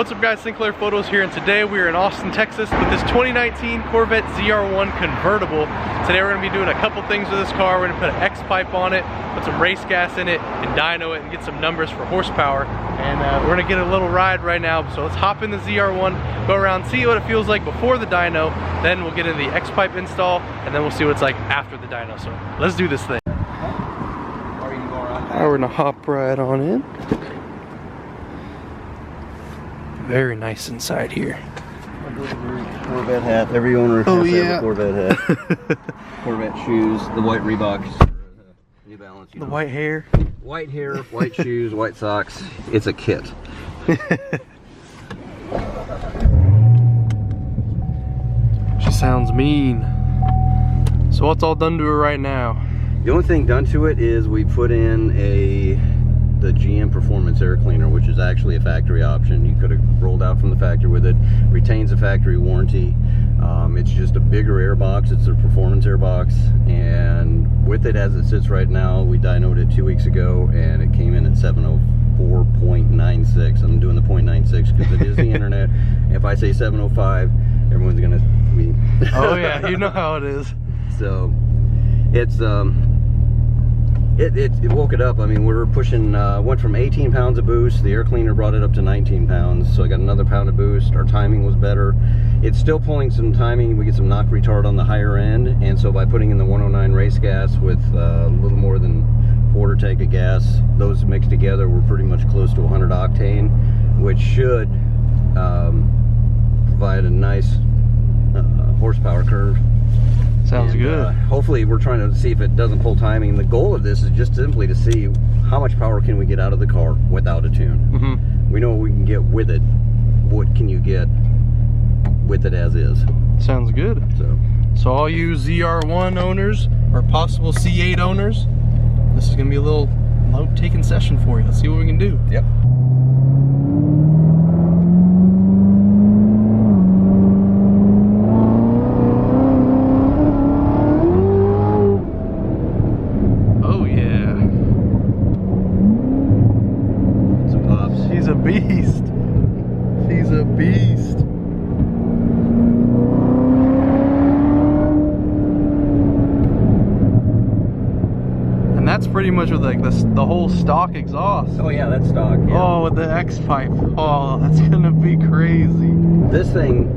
What's up guys, Sinclair Photos here, and today we are in Austin, Texas with this 2019 Corvette ZR1 convertible. Today we're going to be doing a couple things with this car. We're going to put an X-pipe on it, put some race gas in it, and dyno it and get some numbers for horsepower. And we're going to get a little ride right now. So let's hop in the ZR1, go around, see what it feels like before the dyno, then we'll get into the X-pipe install, and then we'll see what it's like after the dyno. So let's do this thing. Alright, we're going to hop right on in. Very nice inside here. Corvette hat. Every owner has to have a Corvette hat. Corvette shoes, the white Reeboks, New Balance. The white hair. White hair, white shoes, white socks. It's a kit. She sounds mean. So what's all done to her right now? The only thing done to it is we put in the GM Performance air cleaner, which is actually a factory option. You could have rolled out from the factory with it. Retains a factory warranty. It's just a bigger air box. It's a performance air box, and with it as it sits right now, we dynoed it 2 weeks ago and it came in at 704.96. I'm doing the 0.96 because it is the internet. If I say 705, everyone's gonna be oh yeah, you know how it is. So it's it woke it up. I mean, we were pushing, went from 18 pounds of boost. The air cleaner brought it up to 19 pounds. So I got another pound of boost. Our timing was better. It's still pulling some timing. We get some knock retard on the higher end. And so by putting in the 109 race gas with a little more than quarter tank of gas, those mixed together, we're pretty much close to 100 octane, which should provide a nice horsepower curve. Sounds good. Hopefully we're trying to see if it doesn't pull timing. The goal of this is just simply to see how much power can we get out of the car without a tune. We know what we can get with it. What can you get with it as is? Sounds good. So all you ZR1 owners or possible C8 owners, this is going to be a little load taking session for you. Let's see what we can do. Yep. Beast. She's a beast. And that's pretty much with like the whole stock exhaust. Oh yeah, that's stock. Yeah. Oh, with the X-pipe. Oh, that's gonna be crazy. This thing,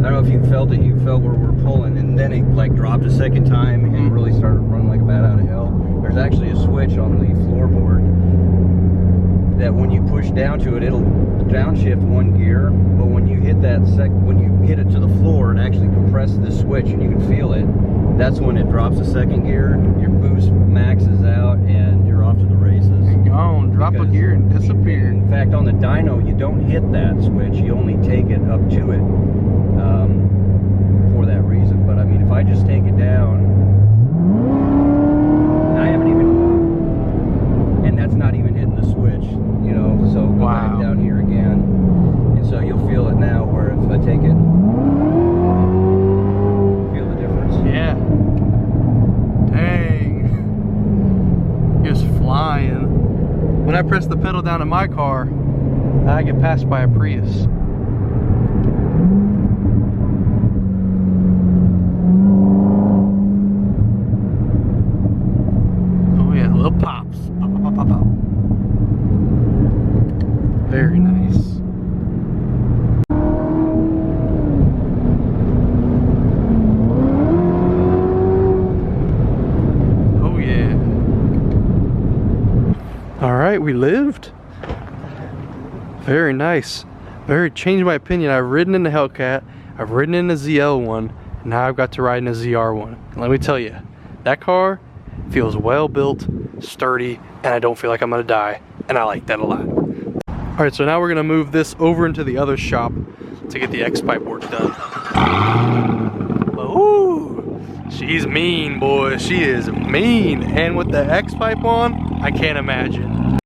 I don't know if you felt it. You felt where we're pulling, and then it like dropped a second time and really started running like a bat out of hell. There's actually a switch on the floorboard that when you push down to it, it'll downshift one gear, but when you hit that when you hit it to the floor, it actually compresses the switch and you can feel it. That's when it drops a second gear, your boost maxes out, and you're off to the races. And gone, drop a gear and disappear. In fact, on the dyno, you don't hit that switch, you only take it up to it for that reason. But I mean, if I just take it down, I haven't even, and that's not even hitting the switch, you know, so go back down here again, and so you'll feel it now, where if I take it, feel the difference. Yeah. Dang. Just flying. When I press the pedal down in my car, I get passed by a Prius. Oh yeah, little pops. Pop, pop, pop, pop, pop. Very nice. Oh yeah. All right, we lived. Very nice. Very changed my opinion. I've ridden in the Hellcat, I've ridden in the ZL1, and now I've got to ride in a ZR1. And let me tell you, that car feels well built, sturdy, and I don't feel like I'm gonna die, and I like that a lot. Alright, so now we're gonna move this over into the other shop to get the X-pipe work done. Ooh, she's mean, boy. She is mean. And with the X-pipe on, I can't imagine.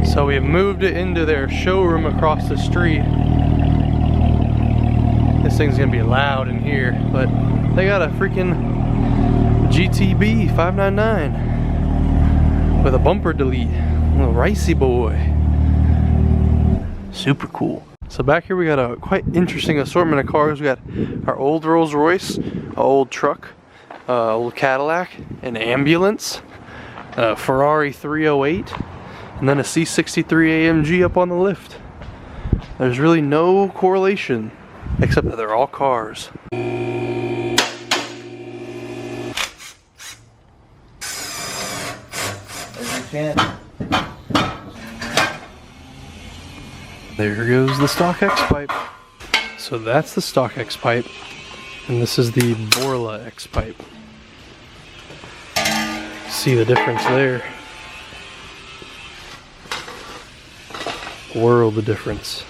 So we have moved it into their showroom across the street. This thing's gonna be loud in here, but they got a freaking GTB 599 with a bumper delete. Little ricey boy. Super cool. So back here we got a quite interesting assortment of cars. We got our old Rolls Royce, an old truck, old Cadillac, an ambulance, a Ferrari 308, and then a C63 AMG up on the lift. There's really no correlation, except that they're all cars. There goes the stock X-pipe. So that's the stock X-pipe, and this is the Borla X-pipe. See the difference there. World of difference.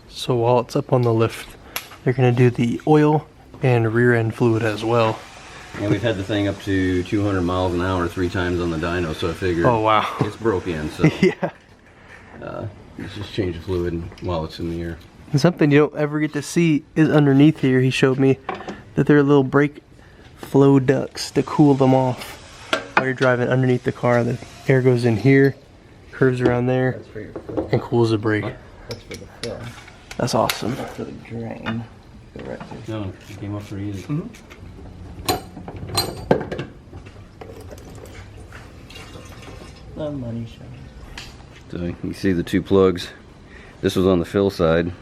So while it's up on the lift, they're gonna do the oil and rear end fluid as well. And we've had the thing up to 200 miles an hour 3 times on the dyno, so I figured, oh wow, it's broke in, so yeah. Let's just change the fluid while it's in the air. And something you don't ever get to see is underneath here. He showed me that there are little brake flow ducts to cool them off while you're driving underneath the car. The air goes in here, curves around there, That's for your fill. and cools the brake. That's for the fill. That's awesome. That's for the drain. Go right through. No, it came up pretty easy. The money shot. So you can see the 2 plugs. This was on the fill side.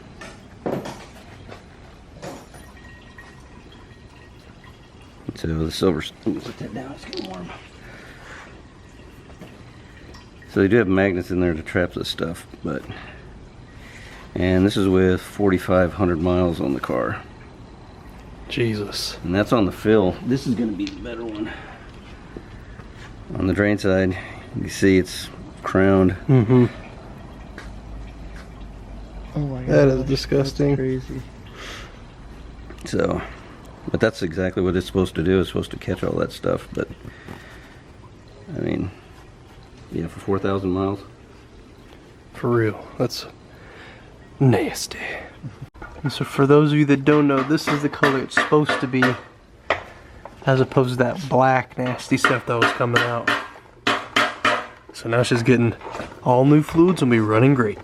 So the silver. Put that down. It's getting warm. So they do have magnets in there to trap this stuff, but. And this is with 4,500 miles on the car. Jesus. And that's on the fill. This is going to be the better one. On the drain side, you see it's crowned. Mm-hmm. Oh my god. That is disgusting. That's crazy. So, but that's exactly what it's supposed to do. It's supposed to catch all that stuff. But, I mean, yeah, for 4,000 miles. For real. That's nasty. And so for those of you that don't know, this is the color it's supposed to be, as opposed to that black nasty stuff that was coming out. So now it's just getting all new fluids and be running great.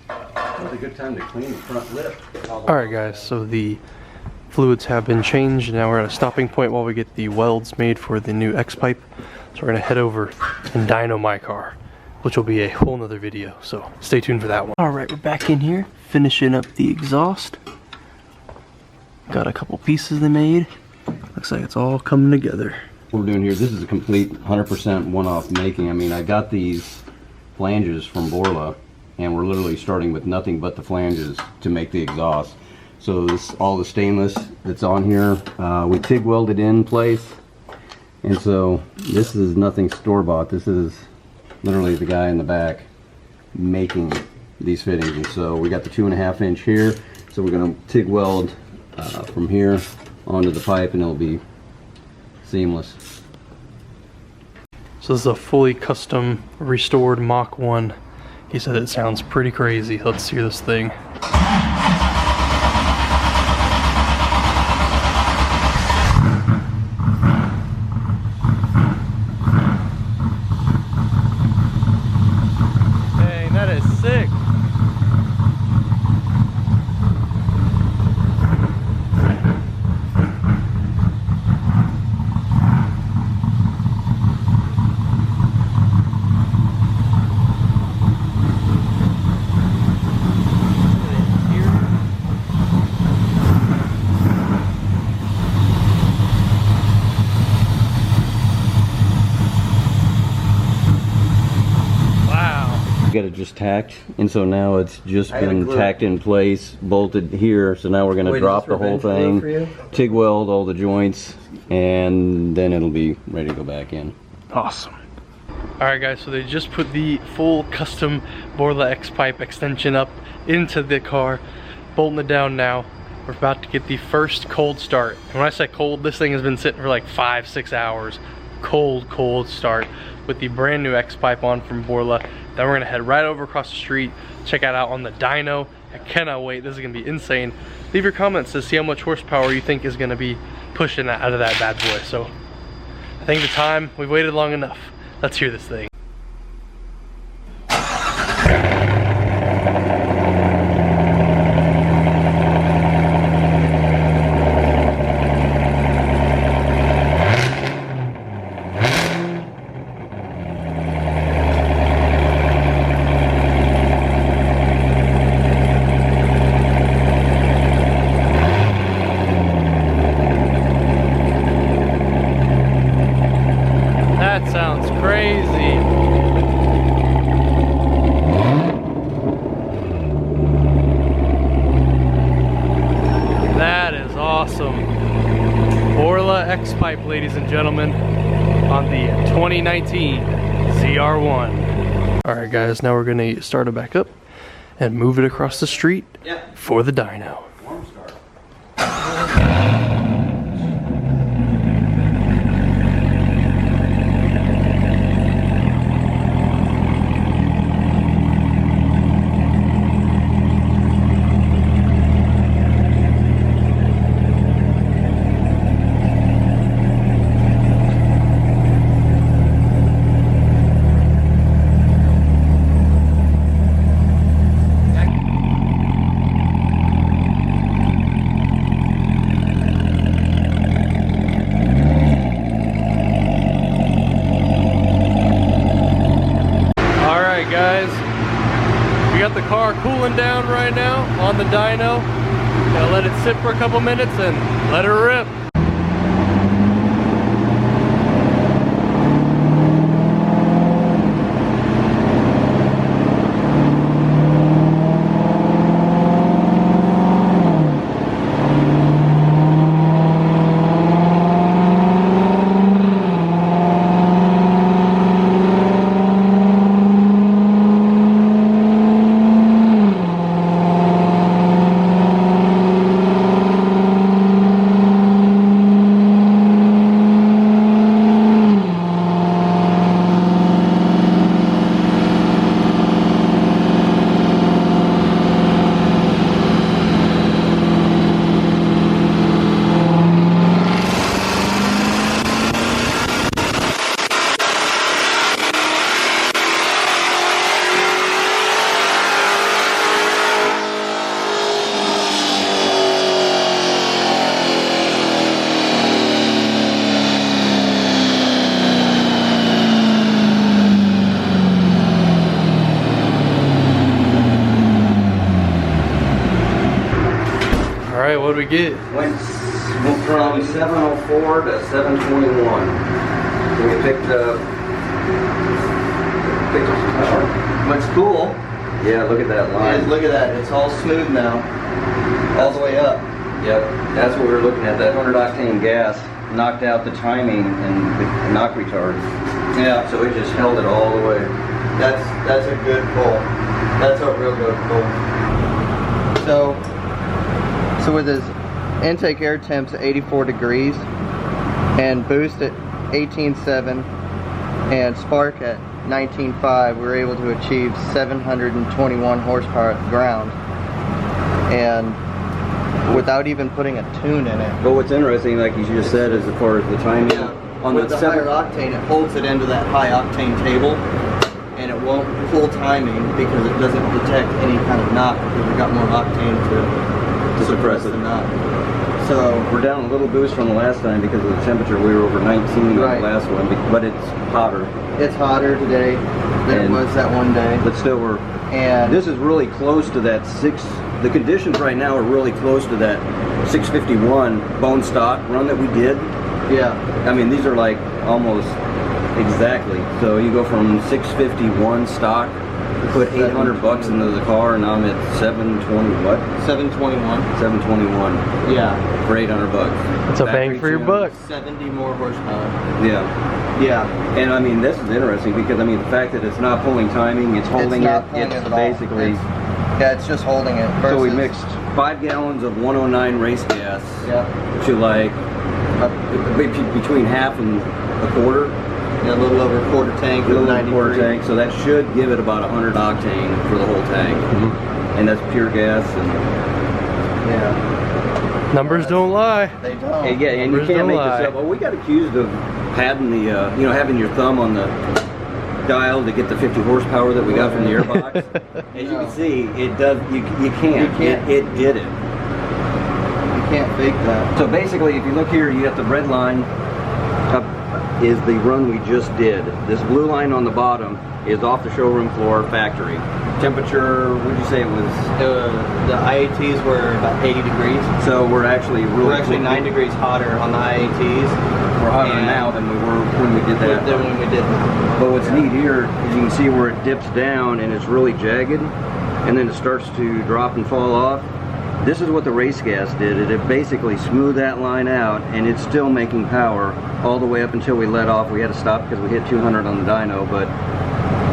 That's a good time to clean the front lip. Alright guys, so the fluids have been changed. Now we're at a stopping point while we get the welds made for the new X-pipe. So we're gonna head over and dyno my car, which will be a whole nother video, so stay tuned for that one. Alright, we're back in here, finishing up the exhaust. Got a couple pieces they made. Looks like it's all coming together. What we're doing here, this is a complete 100% one-off making. I mean, I got these flanges from Borla, and we're literally starting with nothing but the flanges to make the exhaust. So this, all the stainless that's on here, we TIG welded in place. And so this is nothing store-bought. This is literally the guy in the back making these fittings. And so we got the 2.5 inch here. So we're gonna TIG weld from here onto the pipe, and it'll be seamless. So this is a fully custom restored Mach 1. He said it sounds pretty crazy. Let's hear this thing. Dang, that is sick. Got it just tacked, and so now it's just been tacked in place, bolted here. So now we're going to drop the whole thing, TIG weld all the joints, and then it'll be ready to go back in. Awesome. Alright guys, so they just put the full custom Borla X-pipe extension up into the car, bolting it down now. We're about to get the first cold start. And when I say cold, this thing has been sitting for like 5-6 hours. cold start with the brand new X-pipe on from Borla. Then we're gonna head right over across the street, check it out on the dyno. I cannot wait, this is gonna be insane. Leave your comments to see how much horsepower you think is gonna be pushing out of that bad boy. So I think the time, we've waited long enough. Let's hear this thing. That sounds crazy. That is awesome. Borla X-pipe, ladies and gentlemen, on the 2019 ZR1. All right, guys, now we're gonna start it back up and move it across the street for the dyno. Warm start. Guys, we got the car cooling down right now on the dyno. Gonna let it sit for a couple minutes and let her rip. Alright, what do we get? Went from 704 to 721. So we picked up some power. Looks cool. Yeah, look at that line. And look at that. It's all smooth now. All the way up. Yep, that's what we were looking at. That 100 octane gas knocked out the timing and the knock retard. Yeah. So it just held it all the way. That's a good pull. That's a real good pull. So with his intake air temps at 84 degrees and boost at 18.7 and spark at 19.5, we were able to achieve 721 horsepower at the ground, and without even putting a tune in it. But what's interesting, like you just said, is as far as the timing. Yeah. On With the higher octane, it holds it into that high octane table, and it won't pull timing because it doesn't detect any kind of knock because we've got more octane to suppress the knock. So we're down a little boost from the last time because of the temperature. We were over 19 on the last one, but it's hotter. It's hotter today than it was that one day. But still, this is really close to that the conditions right now are really close to that 651 bone stock run that we did. Yeah. I mean, these are like almost exactly. So you go from 651 stock, put 800 bucks into the car, and now I'm at 720 what? 721. 721. Yeah. For 800 bucks. It's a bang for your buck. 70 more horsepower. Yeah. Yeah. And I mean, this is interesting because I mean, the fact that it's not pulling timing, it's holding it's basically. It's just holding it. So we mixed 5 gallons of 109 race gas to like between half and a quarter. Yeah, a little over a quarter tank. A little over a quarter tank, so that should give it about 100 octane for the whole tank. And that's pure gas. And yeah. Numbers don't lie. They don't. and yeah, and you can't make this up. Well, we got accused of padding the, you know, having your thumb on the dial to get the 50 horsepower that we got from the airbox. As you can see, it does. You can't. It did it. You can't fake that. So basically, if you look here, you got the red line up is the run we just did. This blue line on the bottom is off the showroom floor, factory. Temperature, what did you say it was? The IATs were about 80 degrees. So we're actually really... We're actually 9 degrees hotter on the IATs. We're hotter now than we were when we did that. Than when we did that. But what's neat here is you can see where it dips down and it's really jagged, and then it starts to drop and fall off. This is what the race gas did. It basically smoothed that line out, and it's still making power all the way up until we let off. We had to stop because we hit 200 on the dyno, but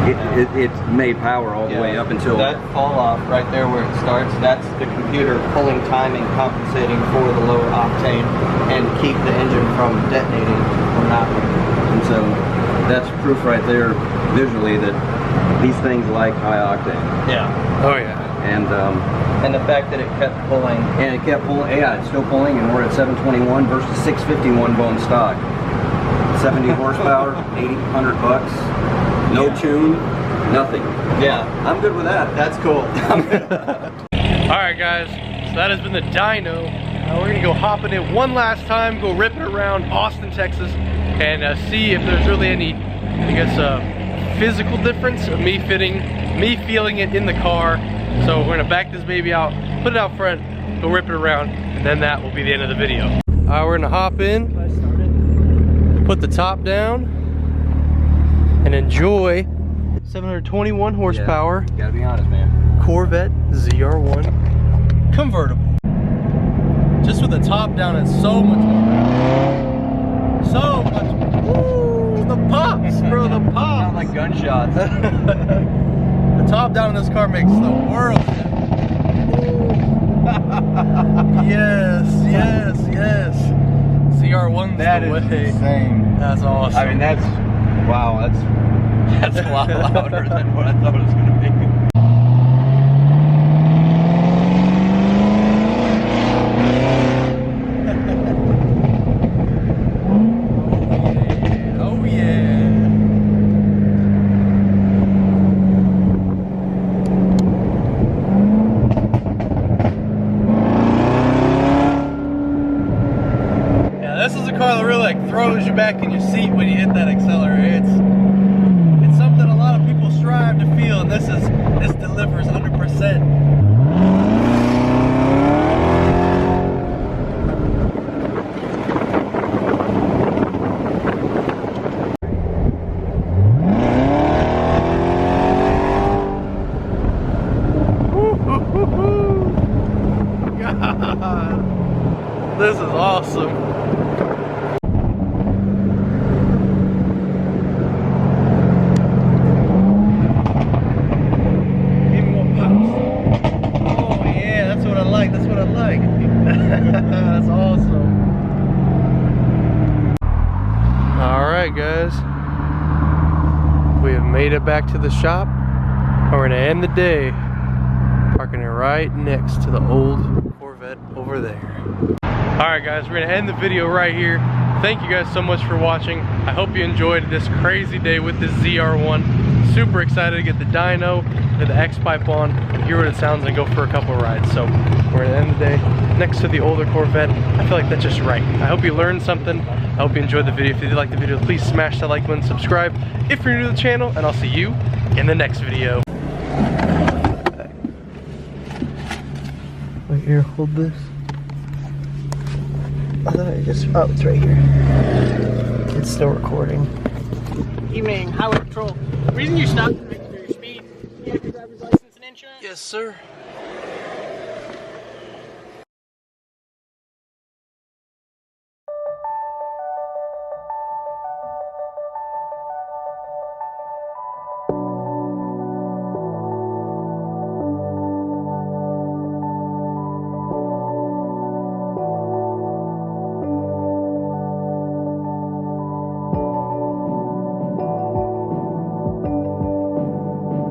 it made power all the way up until... That fall off right there where it starts, that's the computer pulling time and compensating for the lower octane and keep the engine from detonating or not. And so that's proof right there visually that these things like high octane. Yeah. Oh yeah. And the fact that it kept pulling. And it kept pulling, yeah, it's still pulling, and we're at 721 versus 651 bone stock. 70 horsepower, 800 bucks, no tune, nothing. Yeah, I'm good with that. That's cool. Alright guys, so that has been the dyno. We're gonna go hop in it one last time, go rip it around Austin, Texas, and see if there's really any, I guess, physical difference of me feeling it in the car. So we're gonna back this baby out, put it out front, go rip it around, and then that will be the end of the video. Alright, we're gonna hop in, put the top down, and enjoy 721 horsepower. Yeah, gotta be honest, man. Corvette ZR1 convertible. Just with the top down, it's so much more power. So much more. Ooh, the pops, bro, the pops. Sound like gunshots. The top down in this car makes the world of difference. Yes, yes, yes. ZR1's That the way. is insane. That's awesome. I mean, that's, wow, that's a lot louder than what I thought it was gonna be. Throws you back in your seat when you hit that accelerator. It's something a lot of people strive to feel, and this delivers 100%. God, this is awesome. That's awesome. Alright guys, we have made it back to the shop, and we're gonna end the day parking it right next to the old Corvette over there. Alright guys, we're gonna end the video right here. Thank you guys so much for watching. I hope you enjoyed this crazy day with this ZR1. Super excited to get the dyno with the X-pipe on, hear what it sounds, and go for a couple rides. So we're gonna end the day next to the older Corvette. I feel like that's just right. I hope you learned something. I hope you enjoyed the video. If you did like the video, please smash that like button, subscribe if you're new to the channel, and I'll see you in the next video. Right here, hold this. I thought I just, oh, it's right here. It's still recording. Evening, Highway Patrol. The reason you stopped to register your speed, you have your driver's license and insurance? Yes, sir.